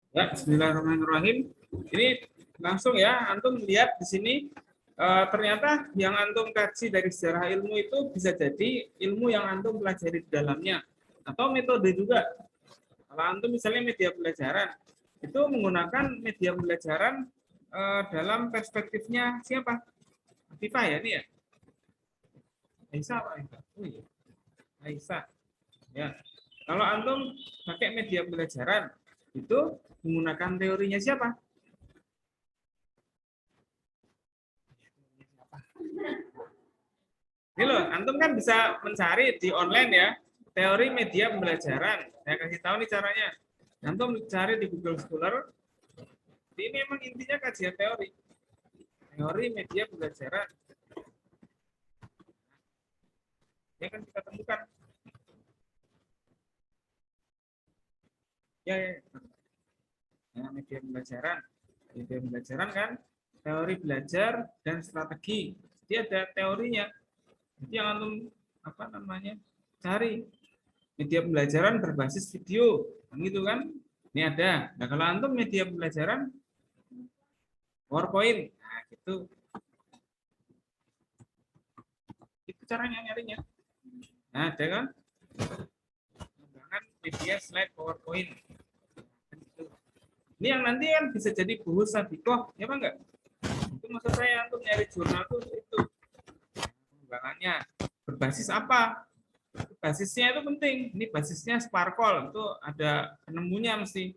Ya, bismillahirrahmanirrahim. Ini langsung ya, antum lihat di sini ternyata yang antum kaji dari sejarah ilmu itu bisa jadi ilmu yang antum pelajari di dalamnya atau metode juga. Kalau antum misalnya media pelajaran itu menggunakan media pelajaran dalam perspektifnya siapa? Afifah ya ini ya. Aisyah apa Aisyah? Oh iya, Aisyah. Ya. Kalau antum pakai media pelajaran itu menggunakan teorinya siapa? Ini loh, antum kan bisa mencari di online ya, teori media pembelajaran. Saya kasih tahu nih caranya. Antum cari di Google Scholar. Ini memang intinya kajian teori. Teori media pembelajaran. Ya kan kita temukan. Ya, ya. Nah, media pembelajaran. Media pembelajaran kan teori belajar dan strategi. Dia ada teorinya. Jadi yang antum apa namanya? Cari media pembelajaran berbasis video, gitu kan? Ini ada. Nah, kalau antum media pembelajaran PowerPoint, nah gitu. Itu caranya nyarinya. Nah, ada kan? Pengembangan media slide PowerPoint. Ini yang nanti kan bisa jadi buku sabikoh, ya apa enggak? Itu maksud saya untuk nyari jurnal itu pengembangannya berbasis apa? Basisnya itu penting. Ini basisnya Sparkle, itu ada penemunya mesti.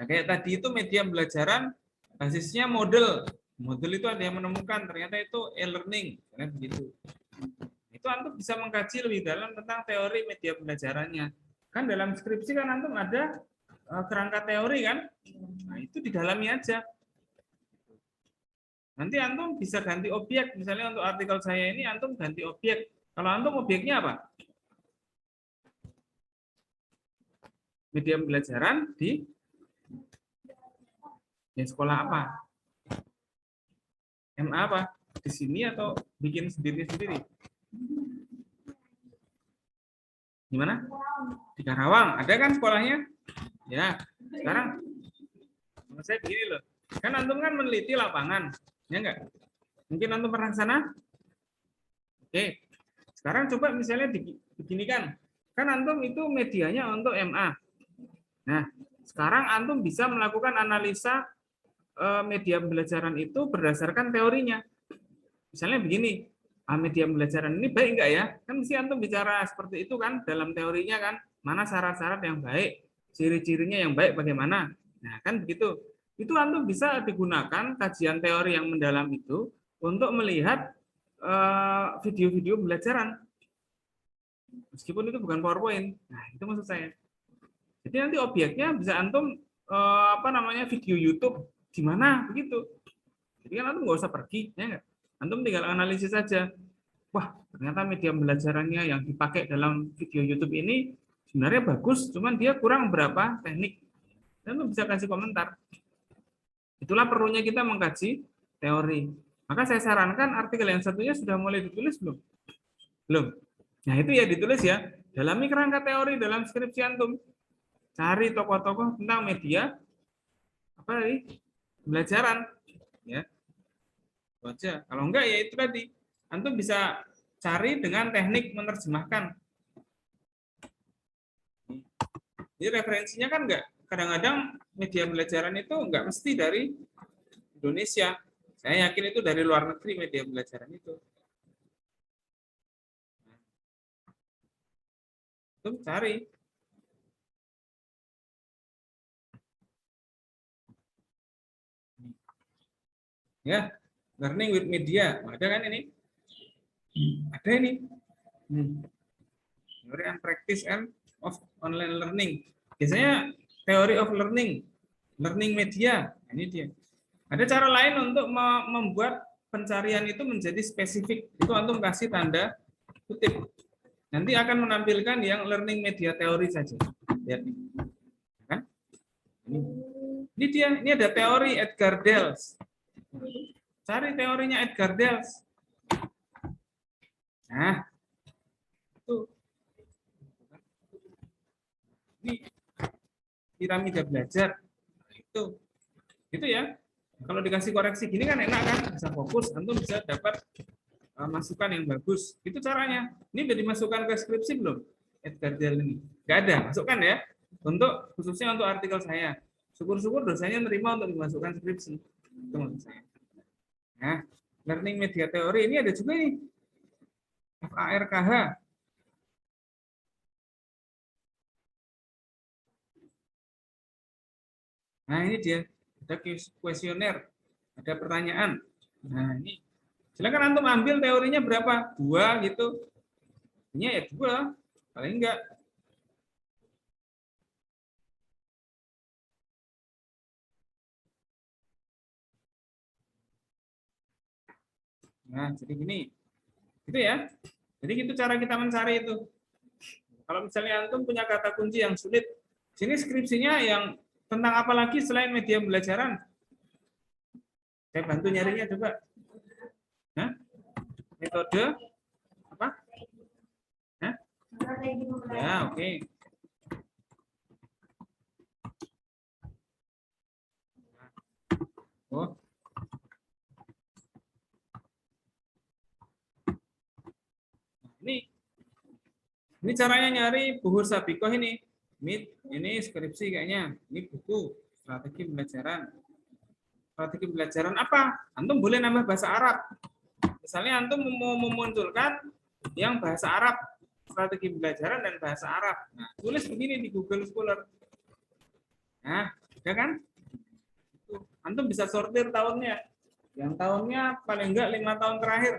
Nah, kayak tadi itu media pembelajaran basisnya model. Model itu ada yang menemukan ternyata itu e-learning, karena begitu. Itu antum bisa mengkaji lebih dalam tentang teori media pembelajarannya. Kan dalam skripsi kan antum ada kerangka teori kan? Nah, itu di dalamnya aja. Nanti antum bisa ganti objek, misalnya untuk artikel saya ini antum ganti objek. Kalau antum objeknya apa? Media pembelajaran di sekolah apa? MA apa? Di sini atau bikin sendiri-sendiri? Gimana? Di Karawang. Ada kan sekolahnya? Ya. Sekarang menurut saya begini loh. Kan antum kan meneliti lapangan. Ya enggak? Mungkin antum pernah ke sana? Oke. Sekarang coba misalnya beginikan. Kan antum itu medianya untuk MA. Nah, sekarang antum bisa melakukan analisa media pembelajaran itu berdasarkan teorinya. Misalnya begini, media pembelajaran ini baik enggak ya? Kan mesti antum bicara seperti itu kan dalam teorinya kan, mana syarat-syarat yang baik, ciri-cirinya yang baik bagaimana. Nah, kan begitu. Itu antum bisa digunakan kajian teori yang mendalam itu untuk melihat video-video pembelajaran. Meskipun itu bukan PowerPoint. Nah, itu maksud saya. Jadi nanti objeknya bisa antum apa namanya video YouTube di mana begitu. Jadi kan antum nggak usah pergi, ya nggak? Antum tinggal analisis saja. Wah, ternyata media pembelajarannya yang dipakai dalam video YouTube ini sebenarnya bagus, cuman dia kurang berapa teknik. Dan antum bisa kasih komentar. Itulah perlunya kita mengkaji teori. Maka saya sarankan artikel yang satunya sudah mulai ditulis belum? Belum. Nah, itu ya ditulis ya. Dalami kerangka teori dalam skripsi antum. Cari tokoh-tokoh tentang media apa tadi? Pembelajaran, ya. Itu aja. Kalau enggak ya itu tadi. Antum bisa cari dengan teknik menerjemahkan. Jadi referensinya kan enggak. Kadang-kadang media pembelajaran itu enggak mesti dari Indonesia. Saya yakin itu dari luar negeri media pembelajaran itu. Antum cari. Ya, learning with media. Ada kan ini? Ada ini. Theory and practice and of online learning. Biasanya theory of learning, learning media. Ini dia. Ada cara lain untuk membuat pencarian itu menjadi spesifik. Itu antum kasih tanda kutip. Nanti akan menampilkan yang learning media teori saja. Lihat nih. Kan? Ini dia, ini ada teori Edgar Dales. Cari teorinya Edgar Dales. Nah, itu. Ini piramida belajar. Nah, itu ya. Kalau dikasih koreksi gini kan enak kan, bisa fokus, antum bisa dapat masukan yang bagus. Itu caranya. Ini udah dimasukkan ke skripsi belum? Edgar Jal ini. Nggak ada, masukkan ya. Untuk khususnya untuk artikel saya. Syukur-syukur dosennya nerima untuk dimasukkan skripsi. Itu maksud saya. Nah, learning media teori ini ada juga nih. FARKH. Nah, ini dia. Ada kuesioner. Ada pertanyaan. Nah, ini. Silakan antum ambil teorinya berapa? 2 gitu. Ini ya 2. Paling enggak. Nah, jadi gini. Gitu ya. Jadi gitu cara kita mencari itu. Kalau misalnya antum punya kata kunci yang sulit, sini skripsinya yang tentang apa lagi selain media pembelajaran? Saya bantu nyarinya coba. Hah? Metode apa? Hah? Ya, oke. Oh. Ini caranya nyari Buhur Sabikoh ini. Ini skripsi kayaknya. Ini buku strategi pembelajaran. Strategi pembelajaran apa? Antum boleh nambah bahasa Arab. Misalnya antum mau memunculkan yang bahasa Arab, strategi pembelajaran dan bahasa Arab. Nah, tulis begini di Google Scholar. Nah, ya kan? Antum bisa sortir tahunnya. Yang tahunnya paling enggak 5 tahun terakhir.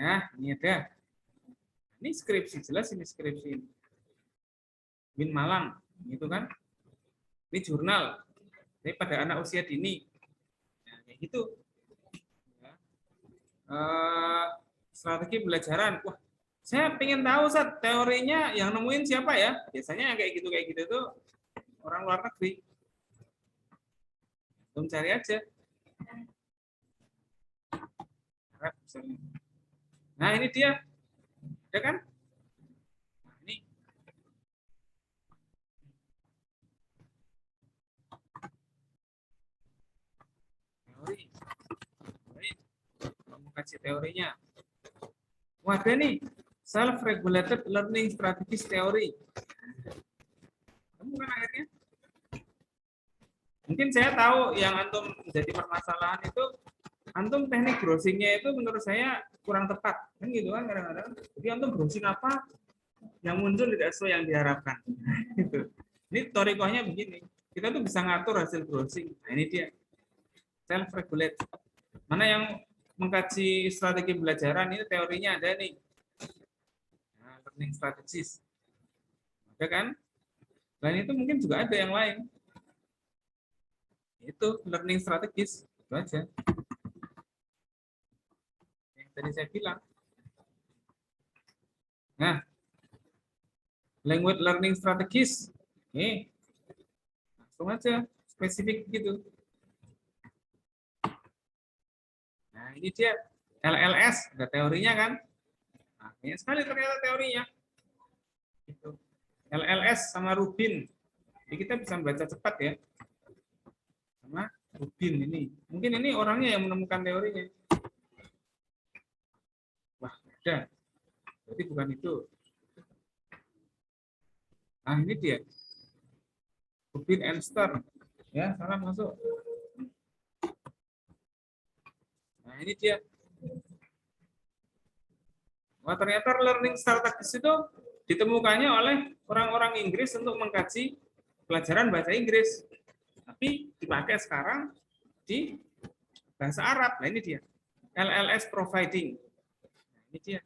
Nah, ini ada. Ini skripsi, jelas ini skripsi. Bin Malang, gitu kan? Ini jurnal. Ini pada anak usia dini. Nah, kayak gitu. Strategi pembelajaran. Wah, saya pengen tahu Sat, teorinya yang nemuin siapa ya? Biasanya kayak gitu tuh orang luar negeri. Belum cari aja. Nah, ini dia. Ya kan? Nah, ini. Teori. Kamu kasih teorinya. Wah, ada nih. Self-regulated learning strategies theory. Kamu kan akhirnya. Mungkin saya tahu yang antum menjadi permasalahan itu, antum teknik browsingnya itu menurut saya kurang tepat. Kan gitu kan kadang-kadang. Jadi antum browsing apa yang muncul tidak sesuai yang diharapkan. Gitu. Ini torikohnya begini. Kita tuh bisa ngatur hasil browsing. Nah, ini dia. Self-regulate. Mana yang mengkaji strategi pembelajaran ini teorinya ada nih. Nah, learning strategies. Ada kan? Selain itu mungkin juga ada yang lain. Itu learning strategies. Itu aja. Yang tadi saya bilang. Nah, language learning strategies. Nih, langsung aja spesifik gitu. Nah, ini dia LLS, ada teorinya kan? Nah, banyak sekali ternyata teorinya. Gitu. LLS sama Rubin. Jadi kita bisa membaca cepat ya. Sama Rubin ini. Mungkin ini orangnya yang menemukan teorinya. Wah, ada. Berarti bukan itu. Nah, ini dia. Rubin and Stern. Ya, salah masuk. Nah, ini dia. Wah, ternyata learning strategies itu ditemukannya oleh orang-orang Inggris untuk mengkaji pelajaran bahasa Inggris. Tapi dipakai sekarang di bahasa Arab. Nah, ini dia. LLS providing. Nah, ini dia.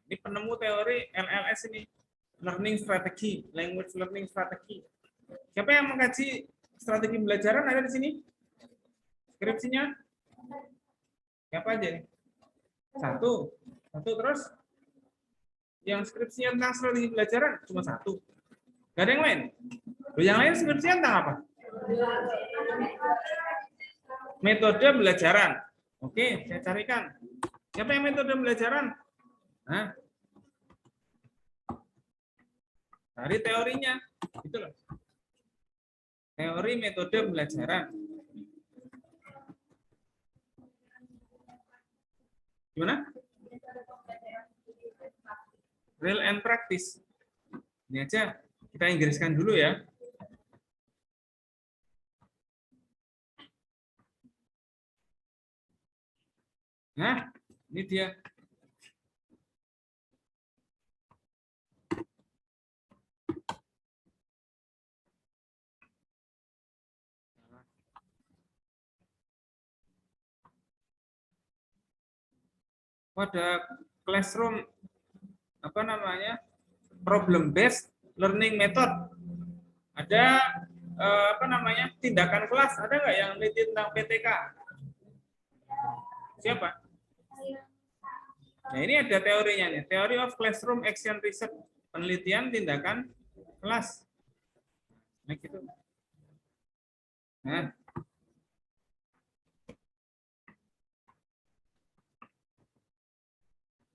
Ini penemu teori LLS ini. Learning strategy, language learning strategy. Siapa yang mengkaji strategi pembelajaran ada di sini? Skripsinya? Siapa aja nih? Satu terus yang skripsinya tentang strategi pembelajaran cuma satu. Gak ada yang lain. Yang lain skripsinya tentang apa? Metode pembelajaran. Oke, saya carikan. Siapa yang metode pembelajaran? Nah, dari teorinya. Gitu loh. Teori metode pembelajaran. Gimana? Real and practice. Ini aja kita inggriskan dulu ya. Nah, ini dia. Pada classroom apa namanya? Problem based learning method. Ada apa namanya? Tindakan kelas. Ada nggak yang meneliti tentang PTK? Siapa? Nah, ini ada teorinya nih. Theory of Classroom Action Research. Penelitian tindakan kelas. Nah, gitu. Nah.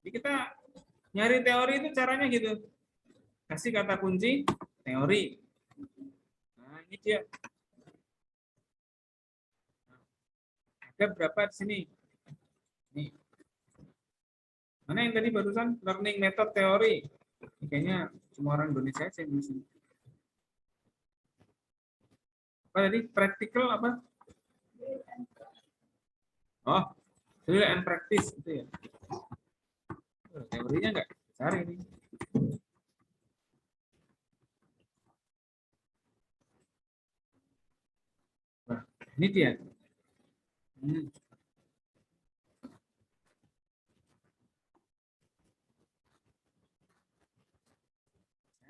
Jadi kita nyari teori itu caranya gitu. Kasih kata kunci teori. Nah, ini dia. Ada berapa di sini? Nih. Mana yang tadi barusan learning method teori? Kayaknya cuma orang Indonesia aja yang di sini. Apa tadi? Practical apa? Oh, real and practice itu ya. Teorinya enggak cari ini. Nah, ini dia.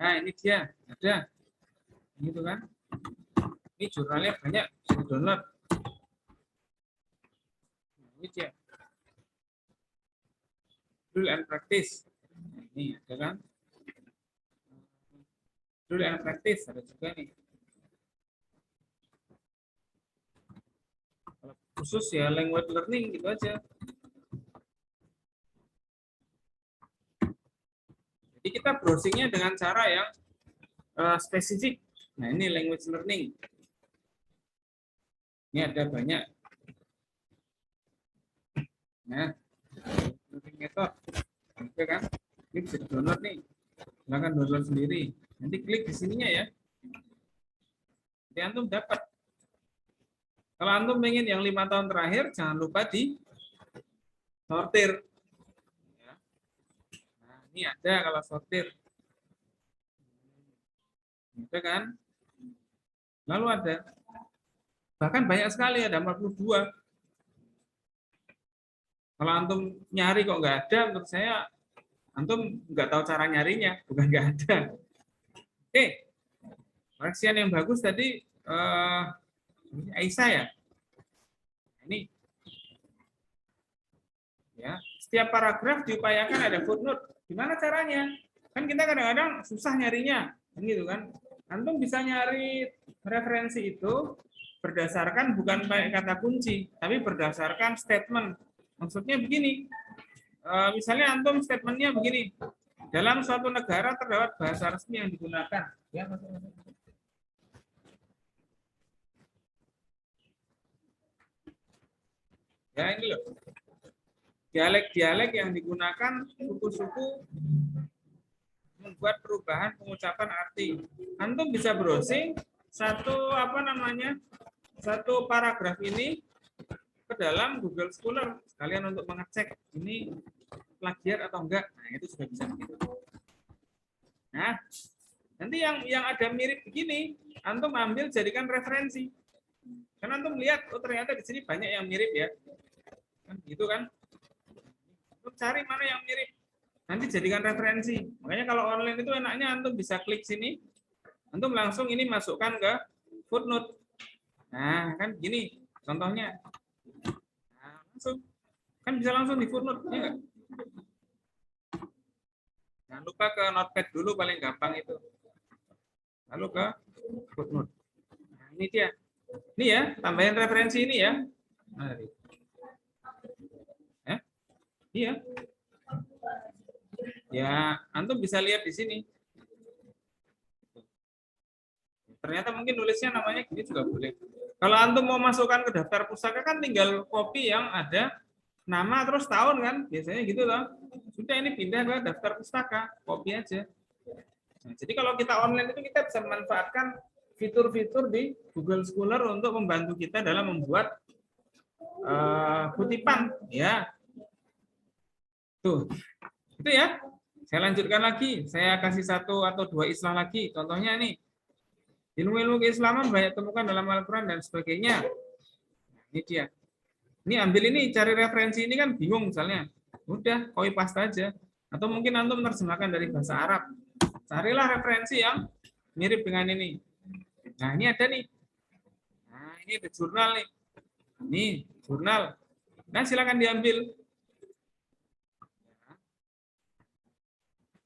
Nah, ini dia. Ada. Gitu kan? Ini jurnalnya banyak, bisa di-download. Ini dia. Rule and practice. Nah, ini ada kan? Rule and practice ada juga nih. Kalau khusus ya language learning gitu aja. Jadi kita browsingnya dengan cara yang spesifik. Nah, ini language learning. Ini ada banyak. Nah, learning method. Oke kan? Ini bisa di-download nih. Silahkan download sendiri. Nanti klik di sininya ya. Nanti antum dapat. Kalau antum pengen yang 5 tahun terakhir, jangan lupa di sortir. Nah, ini ada kalau sortir. Ada kan? Lalu ada. Bahkan banyak sekali, ada 42. Kalau antum nyari kok nggak ada, menurut saya antum nggak tahu cara nyarinya, bukan nggak ada. Oke, koreksian yang bagus tadi Aisyah ya. Ini ya, setiap paragraf diupayakan ada footnote. Gimana caranya? Kan kita kadang-kadang susah nyarinya, kan gitu kan? Antum bisa nyari referensi itu berdasarkan bukan pakai kata kunci, tapi berdasarkan statement. Maksudnya begini, misalnya antum statementnya begini, dalam suatu negara terdapat bahasa resmi yang digunakan. Ya ini loh, dialek-dialek yang digunakan suku-suku membuat perubahan pengucapan arti. Antum bisa browsing satu apa namanya satu paragraf ini ke dalam Google Scholar sekalian untuk mengecek ini plagiat atau enggak. Nah, itu sudah bisa begitu. Nah, nanti yang ada mirip begini, antum ambil jadikan referensi. Karena antum lihat, oh ternyata di sini banyak yang mirip ya. Kan gitu kan? Antum cari mana yang mirip. Nanti jadikan referensi. Makanya kalau online itu enaknya antum bisa klik sini, antum langsung ini masukkan ke footnote. Nah, kan gini contohnya. Nah, langsung kan bisa langsung di footnote, ya enggak? Jangan lupa ke notepad dulu paling gampang itu. Lalu ke footnote. Nah, ini dia. Ini ya, tambahin referensi ini ya. Mari. Ya? Iya. Ya, antum bisa lihat di sini. Ternyata mungkin nulisnya namanya gini juga boleh. Kalau antum mau masukkan ke daftar pustaka kan tinggal copy yang ada nama terus tahun kan, biasanya gitu loh. Sudah ini pindah ke daftar pustaka, copy aja. Nah, jadi kalau kita online itu kita bisa memanfaatkan fitur-fitur di Google Scholar untuk membantu kita dalam membuat kutipan, ya. Tuh, itu ya. Saya lanjutkan lagi. Saya kasih 1 atau 2 istilah lagi. Contohnya nih, ilmu-ilmu keislaman banyak temukan dalam Al-Quran dan sebagainya. Ini dia. Ini ambil ini, cari referensi ini kan bingung misalnya. Udah, copy paste aja. Atau mungkin antum menerjemahkan dari bahasa Arab. Carilah referensi yang mirip dengan ini. Nah, ini ada nih. Nah, ini ada jurnal nih. Ini jurnal. Nah, silakan diambil.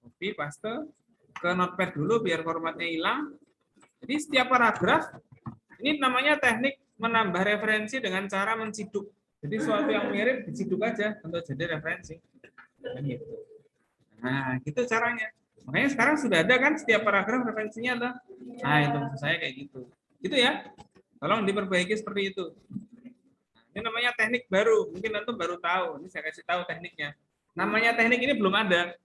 Copy paste ke notepad dulu biar formatnya hilang. Jadi setiap paragraf ini namanya teknik menambah referensi dengan cara menciduk. Jadi sesuatu yang mirip diciduk aja untuk jadi referensi. Nah, gitu caranya. Makanya sekarang sudah ada kan setiap paragraf referensinya ada. Nah, itu maksud saya kayak gitu. Gitu ya. Tolong diperbaiki seperti itu. Ini namanya teknik baru. Mungkin antum baru tahu. Ini saya kasih tahu tekniknya. Namanya teknik ini belum ada.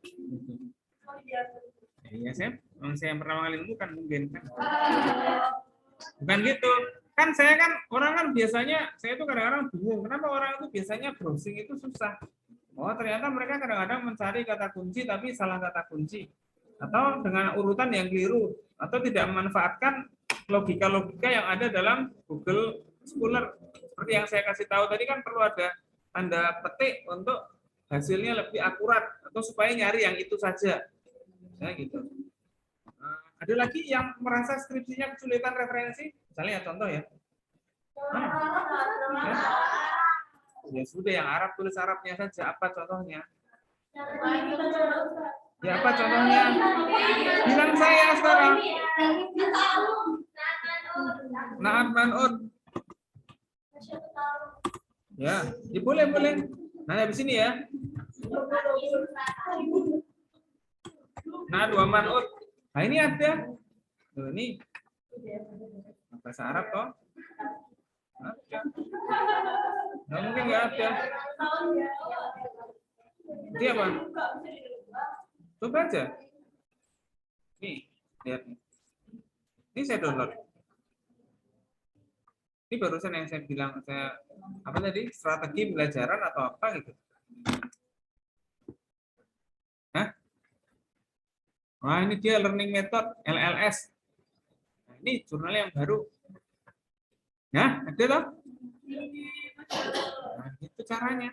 Iya, saya pertama kali nemu kan mungkin kan. Bukan gitu. Kan saya kan orang kan biasanya saya itu kadang-kadang bingung kenapa orang itu biasanya browsing itu susah. Oh, ternyata mereka kadang-kadang mencari kata kunci tapi salah kata kunci atau dengan urutan yang keliru atau tidak memanfaatkan logika-logika yang ada dalam Google Scholar. Seperti yang saya kasih tahu tadi kan perlu ada tanda petik untuk hasilnya lebih akurat atau supaya nyari yang itu saja. Nah, gitu. Ada lagi yang merasa skripsinya kesulitan referensi? Misalnya ya, contoh ya. Ya sudah, yang Arab tulis Arabnya saja. Apa contohnya? Ya apa contohnya? Bilang saya sekarang. Naat man'ud. Ya, boleh. Nah, habis ini ya. Nah, 2 man'ud. Nah, ini ada. Tuh, ini bahasa Arab toh? Ada. Nah, mungkin nggak ada. Itu apa? Coba aja. Nih, lihat nih. Ini saya download. Ini barusan yang saya bilang, saya apa tadi? Strategi pembelajaran atau apa gitu. Hah? Wah, ini dia learning method LLS. Nah, ini jurnal yang baru. Ya, ada loh. Nah, itu caranya.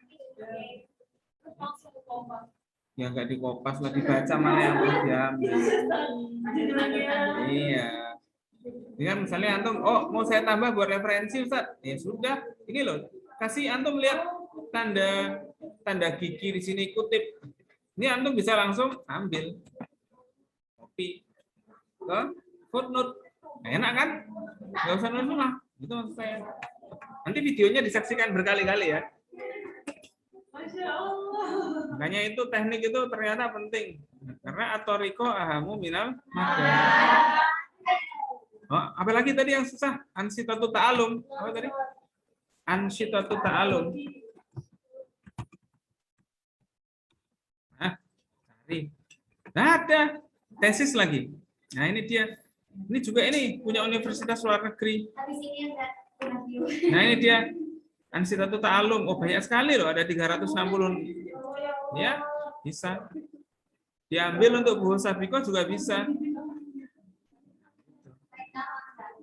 Ya nggak dikopas lah, dibaca mana yang perlu diambil. Iya. Ini misalnya antum, oh mau saya tambah buat referensi Ustaz. Ya sudah, ini loh. Kasih antum lihat tanda gigi di sini kutip. Ini antum bisa langsung ambil. Copy ke footnote. Nah, enak kan? Nggak usah nulis lah. Itu maksud saya. Nanti videonya disaksikan berkali-kali ya. Makanya itu teknik itu ternyata penting. Karena atoriko ahamu minal madar. Oh, apalagi tadi yang susah? Ansitatu ta'alum. Apa tadi? Ansitatu ta'alum. Nah, cari. Nah, ada tesis lagi. Nah, ini dia. Ini juga ini punya universitas luar negeri. Nah, ini dia. Ansitatu ta'alum. Oh, banyak sekali loh. Ada 360. Ya, bisa. Diambil untuk buku Sabiko juga bisa.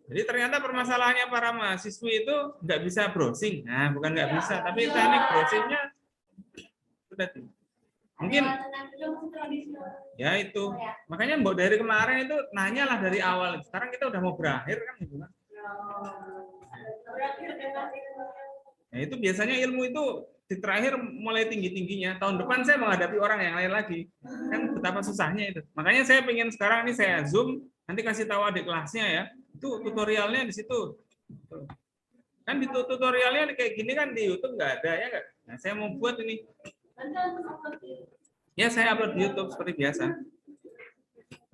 Jadi ternyata permasalahannya para mahasiswa itu nggak bisa browsing. Nah, bukan nggak bisa, tapi teknik browsingnya sudah mungkin ya itu. Makanya mbok dari kemarin itu nanyalah dari awal. Sekarang kita udah mau berakhir kan gitu kan. Nah, itu biasanya ilmu itu di terakhir mulai tinggi-tingginya. Tahun depan saya menghadapi orang yang lain lagi. Kan betapa susahnya itu. Makanya saya pengen sekarang ini saya Zoom, nanti kasih tahu adik kelasnya ya. Itu tutorialnya di situ. Kan di tutorialnya kayak gini kan di YouTube nggak ada ya nggak? Nah, saya mau buat ini. Ya saya upload di YouTube seperti biasa.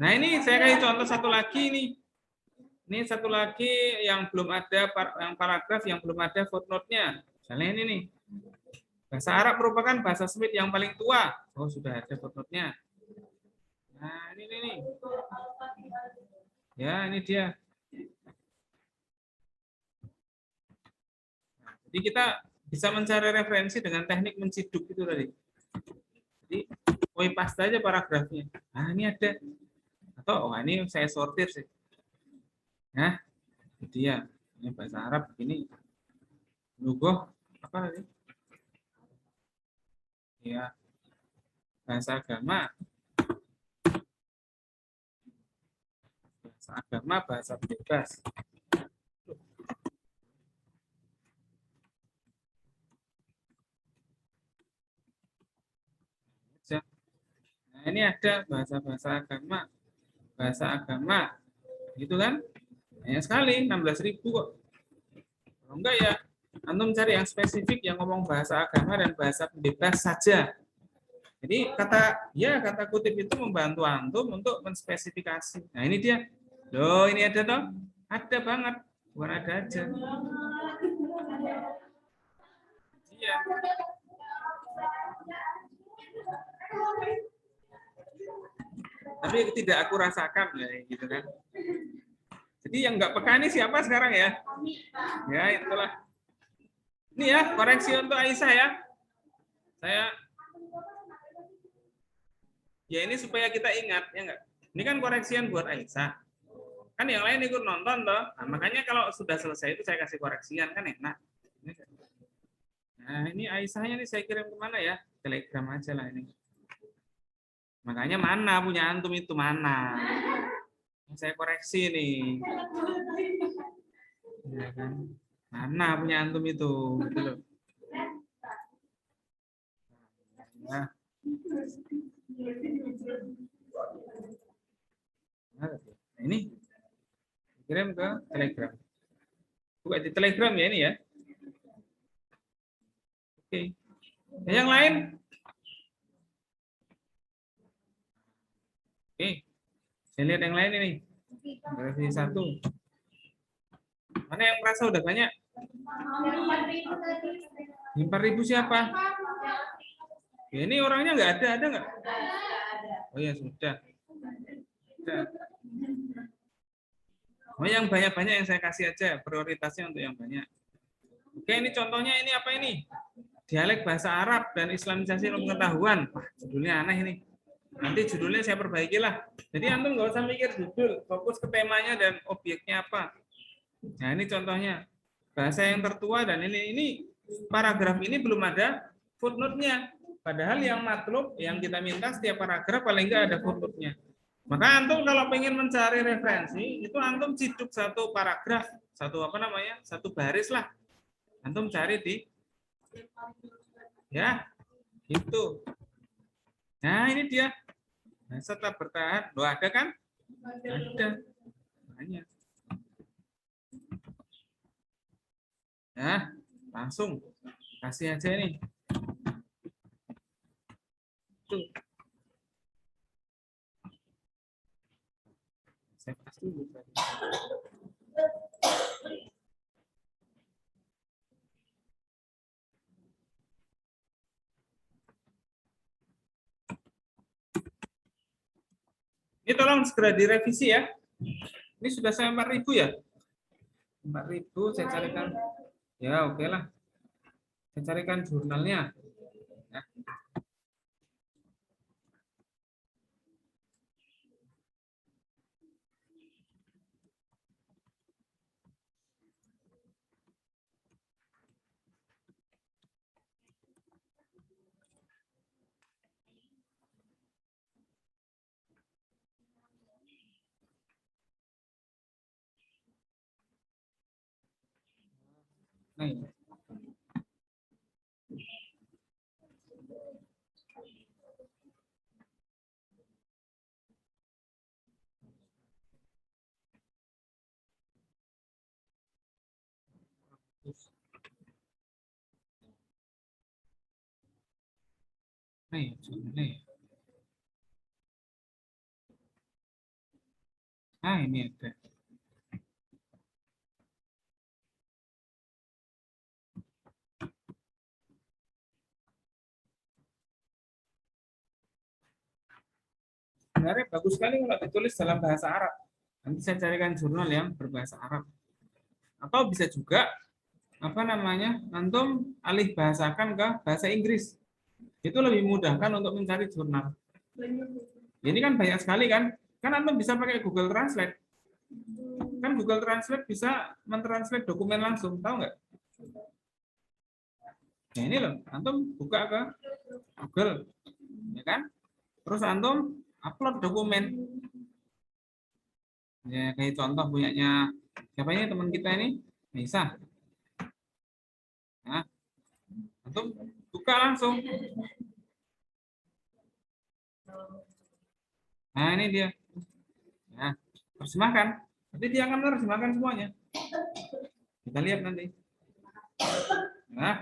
Nah ini saya kasih contoh satu lagi nih. Ini satu lagi yang belum ada, yang paragraf yang belum ada footnote-nya. Misalnya ini nih. Bahasa Arab merupakan bahasa Semit yang paling tua. Oh, sudah ada footnote-nya. Nah, ini nih. Ya, ini dia. Jadi kita bisa mencari referensi dengan teknik menciduk itu tadi. Jadi, copy paste aja paragrafnya. Nah, ini ada. Atau, oh, ini saya sortir sih. Nah, itu dia. Ini bahasa Arab begini. Lugoh, apa tadi? Ya, bahasa agama. Bahasa agama, bahasa bebas. Nah, ini ada bahasa-bahasa agama. Bahasa agama. Gitu kan? Banyak sekali, 16.000 kok. Kalau enggak ya, antum cari yang spesifik yang ngomong bahasa agama dan bahasa bebas saja. Jadi kata kutip itu membantu antum untuk menspesifikasi. Nah, ini dia. Loh, ini ada toh? Ada banget. Bukan ada aja. Iya. Tapi tidak aku rasakan ya, gitu kan. Jadi yang nggak peka ini siapa sekarang ya? Ya, itulah. Ini ya, koreksi untuk Aisyah ya. Ini supaya kita ingat, ya enggak? Ini kan koreksian buat Aisyah. Kan yang lain ikut nonton toh. Nah, makanya kalau sudah selesai itu saya kasih koreksian kan enak. Nah, ini Aisyahnya nih saya kirim kemana ya? Telegram aja lah ini. Makanya mana punya antum itu mana? Saya koreksi nih. Ya kan? Mana punya antum itu? Gitu loh. Nah. Nah, ini kirim ke Telegram. Buka di Telegram ya ini ya. Oke. Yang lain? Oke. Saya lihat yang lain ini. Versi 1. Mana yang merasa udah banyak? 4.000 siapa? Ya, ini orangnya nggak ada nggak? Oh ya sudah. Oh, yang banyak-banyak yang saya kasih aja, prioritasnya untuk yang banyak. Oke, ini contohnya ini apa ini? Dialek bahasa Arab dan Islamisasi ilmu pengetahuan. Wah, judulnya aneh ini. Nanti judulnya saya perbaiki lah. Jadi antum nggak usah mikir judul, fokus ke temanya dan objeknya apa. Nah, ini contohnya. Bahasa yang tertua dan ini paragraf ini belum ada footnote-nya. Padahal yang matlub yang kita minta setiap paragraf paling nggak ada footnote-nya. Maka antum kalau pengen mencari referensi, itu antum ciduk satu paragraf, satu baris lah. Antum cari di ya gitu. Nah, ini dia. Nah, setelah bertahan, lo ada kan? Ada. Banyak. Nah, langsung kasih aja nih. Tuh. Saya kasih dulu. Ini tolong segera direvisi ya. Ini sudah saya 4.000 ya. 4.000 saya carikan. Ya, oke lah. Saya carikan jurnalnya. Ya. Nah, ini. Nah, ini. Nah, ini ada. sebenarnya bagus sekali kalau ditulis dalam bahasa Arab. Nanti saya carikan jurnal yang berbahasa Arab. Atau bisa juga apa namanya, antum alih bahasakan ke bahasa Inggris. Itu lebih mudah kan untuk mencari jurnal. Ini kan banyak sekali kan. Kan antum bisa pakai Google Translate. Kan Google Translate bisa mentranslate dokumen langsung, tahu nggak? Nah ini loh, antum buka ke Google, ya kan? Terus antum upload dokumen. Ya kayak contoh punyanya siapa ini teman kita ini, Nisa. Nah, antum buka langsung. Nah ini dia. Nah, terjemahkan. Nanti dia akan menerjemahkan semuanya. Kita lihat nanti. Nah,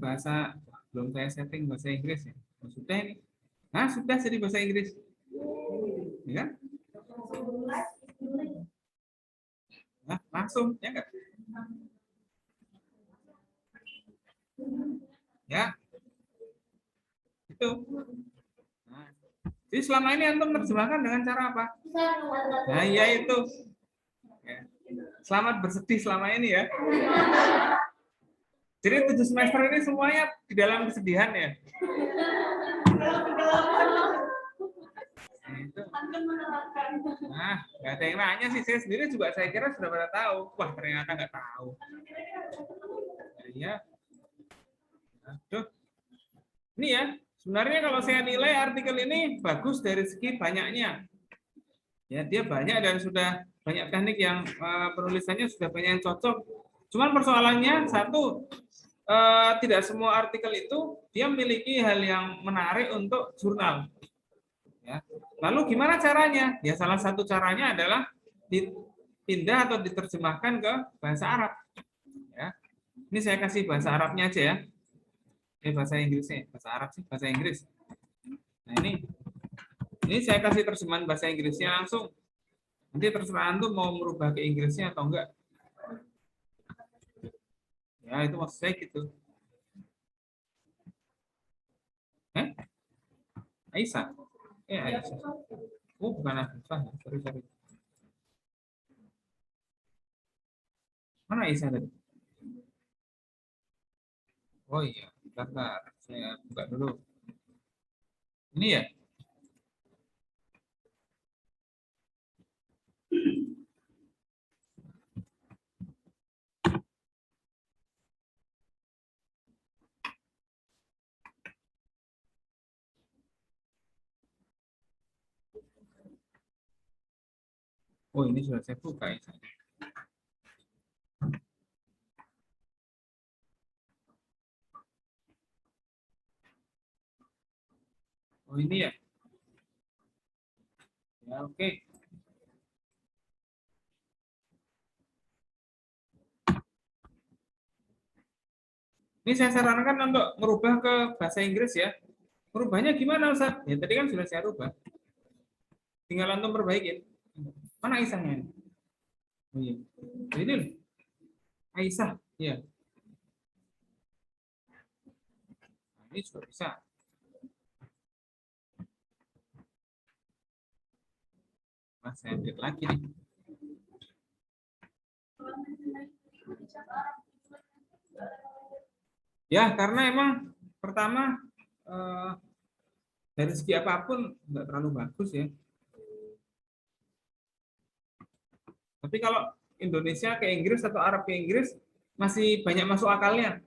bahasa belum saya setting bahasa Inggris ya. Oh, sudah ini. Nah, sudah jadi bahasa Inggris. Ya kan? Nah, langsung ya enggak? Ya, itu. Nah, jadi selama ini antum menerjemahkan dengan cara apa? Nah, iya itu. Ya. Selamat bersedih selama ini ya. Jadi 7 semester ini semuanya di dalam kesedihan ya. Nah, itu. Nah, nggak ada yang nanya sih. Saya sendiri juga saya kira sudah pada tahu. Wah, ternyata nggak tahu. Iya. Aduh. Ini ya, sebenarnya kalau saya nilai artikel ini bagus dari segi banyaknya. Ya, dia banyak dan sudah banyak teknik yang penulisannya sudah banyak yang cocok. Cuman persoalannya satu, tidak semua artikel itu dia memiliki hal yang menarik untuk jurnal. Ya. Lalu gimana caranya? Ya salah satu caranya adalah dipindah atau diterjemahkan ke bahasa Arab. Ya. Ini saya kasih bahasa Arabnya aja ya. Bahasa Inggrisnya, bahasa Arab sih, bahasa Inggris. Nah ini saya kasih terjemahan bahasa Inggrisnya langsung. Nanti terserah antum mau merubah ke Inggrisnya atau enggak. Ya itu maksud saya gitu. Aisyah. Aisyah. Oh bukan Aisyah. Sorry. Mana Aisyah tadi? Oh iya, bentar. Saya buka dulu. Ini ya. Oh ini sudah saya buka Aisyah. Oh ini ya. Ya oke. Ini saya sarankan untuk merubah ke bahasa Inggris ya. Merubahnya gimana Ustaz? Ya tadi kan sudah saya rubah. Tinggal antum perbaikin. Mana Aisyahnya? Oh iya. Ini loh. Aisyah. Ya. Nah, ini juga bisa. Nah, saya edit lagi nih. Ya, karena emang pertama dari segi apapun nggak terlalu bagus ya. Tapi kalau Indonesia ke Inggris atau Arab ke Inggris masih banyak masuk akalnya.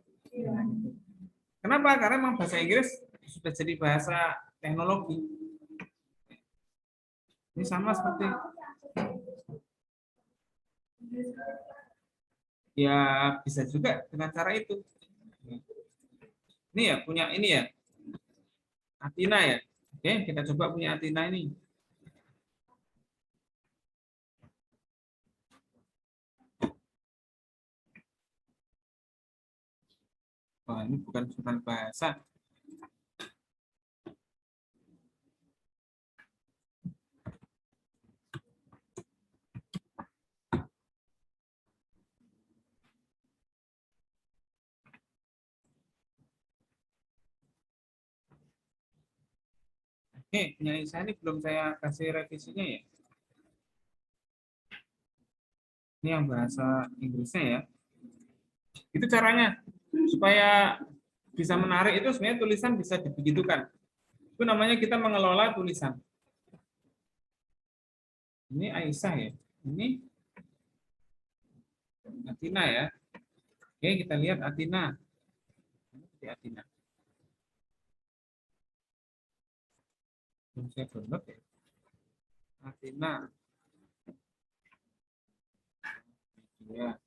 Kenapa? Karena memang bahasa Inggris sudah jadi bahasa teknologi. Ini sama seperti ya bisa juga dengan cara itu. Ini ya punya ini ya Athena ya. Oke, kita coba punya Athena ini. Wah, ini bukan jurnal bahasa. Oke, punya Aisyah ini belum saya kasih revisinya ya. Ini yang bahasa Inggrisnya ya. Itu caranya supaya bisa menarik itu sebenarnya tulisan bisa dibegitukan. Itu namanya kita mengelola tulisan. Ini Aisyah ya. Ini Atina ya. Oke, kita lihat Atina. Di Atina. Saya download ya. Atina. Ya.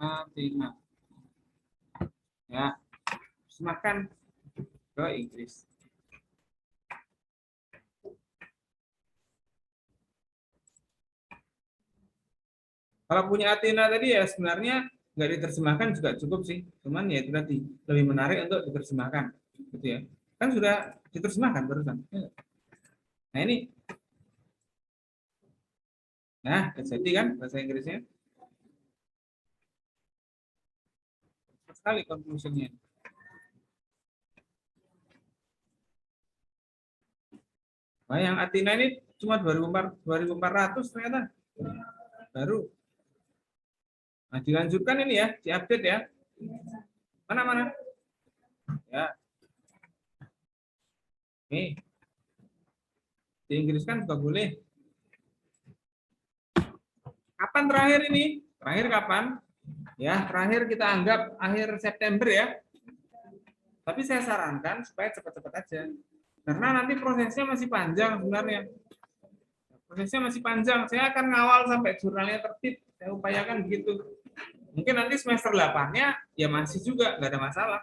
Atina. Ya. Terjemahkan ke Inggris. Kalau punya Athena tadi ya sebenarnya nggak diterjemahkan juga cukup sih. Cuman ya itu tadi lebih menarik untuk diterjemahkan, gitu ya. Kan sudah diterjemahkan barusan. Nah ini, nah jadi kan bahasa Inggrisnya sekali conclusionnya. Nah yang Athena ini cuma 2400 ternyata baru. Nah dilanjutkan ini ya, diupdate ya. Mana? Ya, oke. Di Inggris kan juga boleh. Kapan terakhir ini? Terakhir kapan? Ya, terakhir kita anggap akhir September ya. Tapi saya sarankan supaya cepat-cepat aja. Karena nanti prosesnya masih panjang sebenarnya. Prosesnya masih panjang. Saya akan ngawal sampai jurnalnya terbit. Saya upayakan begitu. Mungkin nanti semester 8-nya ya masih juga, nggak ada masalah.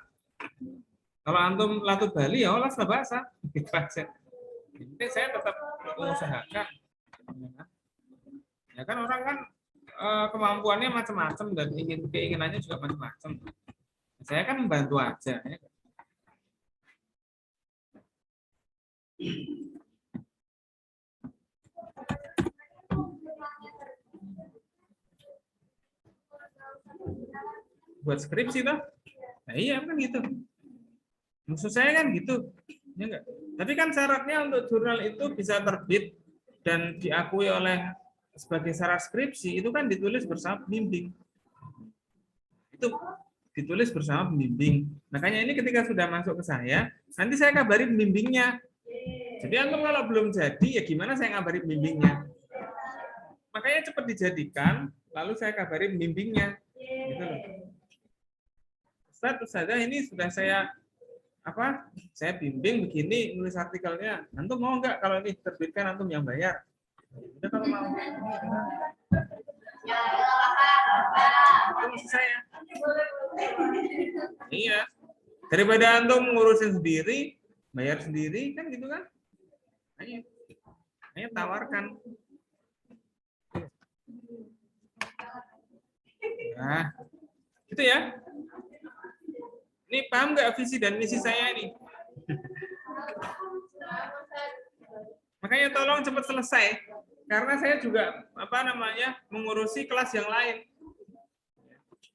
Kalau antum latut Bali ya olah bahasa. Gitu aja. Jadi saya tetap mengusahakan. Ya kan orang kan kemampuannya macam-macam dan keinginannya juga macam-macam. Saya kan membantu aja. Ya. Buat skripsi toh? Nah, iya kan gitu. Maksud saya kan gitu. Ya enggak? Tapi kan syaratnya untuk jurnal itu bisa terbit dan diakui oleh sebagai syarat skripsi itu kan ditulis bersama pembimbing. Itu ditulis bersama pembimbing. Makanya ini ketika sudah masuk ke saya, nanti saya kabari pembimbingnya. Jadi antum kalau belum jadi ya gimana saya ngabari pembimbingnya? Makanya cepat dijadikan, lalu saya kabari pembimbingnya. Gitu loh. Ustaz saja ini sudah saya saya bimbing begini nulis artikelnya. Antum mau nggak kalau ini terbitkan antum yang bayar? Udah kalau mau. Itu maksud saya. Iya. Daripada antum ngurusin sendiri, bayar sendiri kan gitu kan? Ayo tawarkan. Nah, gitu ya. Ini paham nggak visi dan misi saya ini? Makanya tolong cepat selesai, karena saya juga mengurusi kelas yang lain,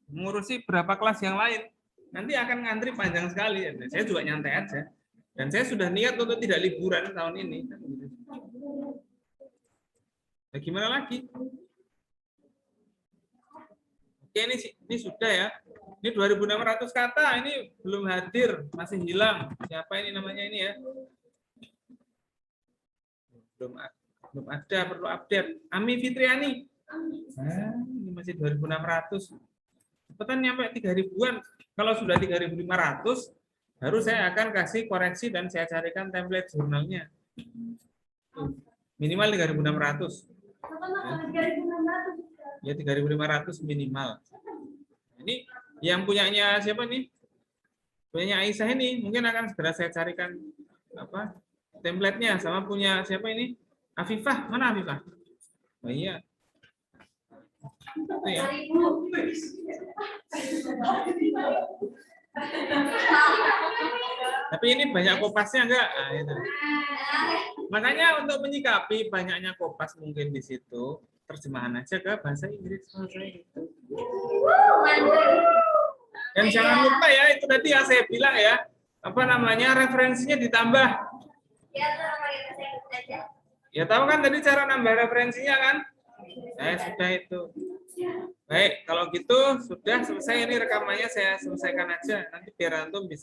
mengurusi berapa kelas yang lain. Nanti akan ngantri panjang sekali. Saya juga nyantai aja. Dan saya sudah niat untuk tidak liburan tahun ini. Nah, gimana lagi? Oke, ini sudah ya. Ini 2.600 kata, ini belum hadir, masih hilang. Siapa ini namanya ini ya? Belum ada, perlu update. Ami Fitriani. Ini masih 2.600. Cepetan nyampe 3.000-an. Kalau sudah 3.500, baru saya akan kasih koreksi dan saya carikan template jurnalnya. Minimal 3.600. Ya 3.500 minimal. Ini yang punyanya siapa nih? Punyanya Aisyah ini mungkin akan segera saya carikan template-nya, sama punya siapa ini? Afifah, mana Afifah? Oh iya. Itu ya. Tapi ini banyak kopasnya enggak? Nah, itu. Makanya untuk menyikapi banyaknya kopas mungkin di situ, terjemahan aja ke bahasa Inggris. Dan jangan lupa ya, itu tadi yang saya bilang ya, apa namanya, referensinya ditambah. Ya tahu kan tadi cara nambah referensinya kan? Sudah itu. Baik, kalau gitu sudah selesai ini rekamannya, saya selesaikan aja. Nanti biar antum bisa